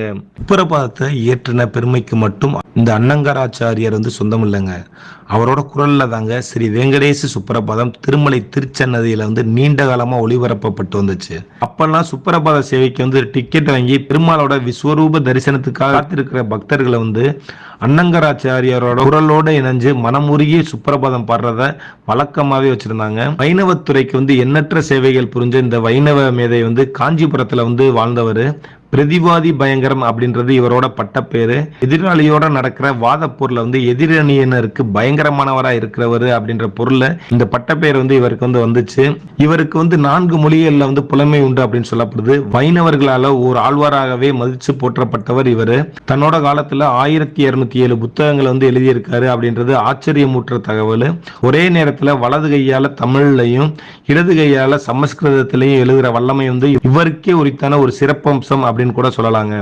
சுப்பிரபாதத்தை இயற்றின பெருமைக்கு மட்டும் இந்த அன்னங்கராச்சாரியார் சொந்தம் இல்லைங்க. அவரோட குரல்ல தாங்க ஸ்ரீ வெங்கடேச சுப்பிரபாதம் திருமலை திருச்சன்னதியில நீண்ட காலமா ஒளிபரப்பப்பட்டு வந்துச்சு. அப்பெல்லாம் சுப்பிரபாத சேவைக்கு டிக்கெட் வாங்கி பெருமாளோட விஸ்வரூப தரிசனத்துக்காக காத்திருக்கிற பக்தர்களை அன்னங்கராச்சாரியாரோட குரலோட இணைஞ்சு மனமுருகி சுப்பிரபாதம் பாடுறத வழக்கமாவே வச்சிருந்தாங்க. வைணவத்துறைக்கு எண்ணற்ற சேவைகள் புரிஞ்ச இந்த வைணவ மேதை காஞ்சிபுரத்துல வாழ்ந்தவர். பிரதிவாதி பயங்கரம் அப்படின்றது இவரோட பட்ட பேரு. எதிராளியோட நடக்கிற வாத பொருளை எதிரணியினருக்கு பயங்கரமானவரா இருக்கிறவர் அப்படின்ற பொருள்ல இந்த பட்ட பேர் இவருக்கு வந்துச்சு. இவருக்கு 4 மொழிகள்ல புலமை உண்டு அப்படின்னு சொல்லப்படுது. வைணவர்களால ஒரு ஆழ்வாராகவே மதிச்சு போற்றப்பட்டவர் இவரு. தன்னோட காலத்துல 1207 புத்தகங்களை எழுதியிருக்காரு அப்படின்றது ஆச்சரியமூற்ற தகவல். ஒரே நேரத்துல வலது கையால தமிழ்லையும் இடது கையால சமஸ்கிருதத்திலையும் எழுதுற வல்லமை இவருக்கே உரித்தான ஒரு சிறப்பம்சம் அப்படின்னு கூட சொல்லலாங்க.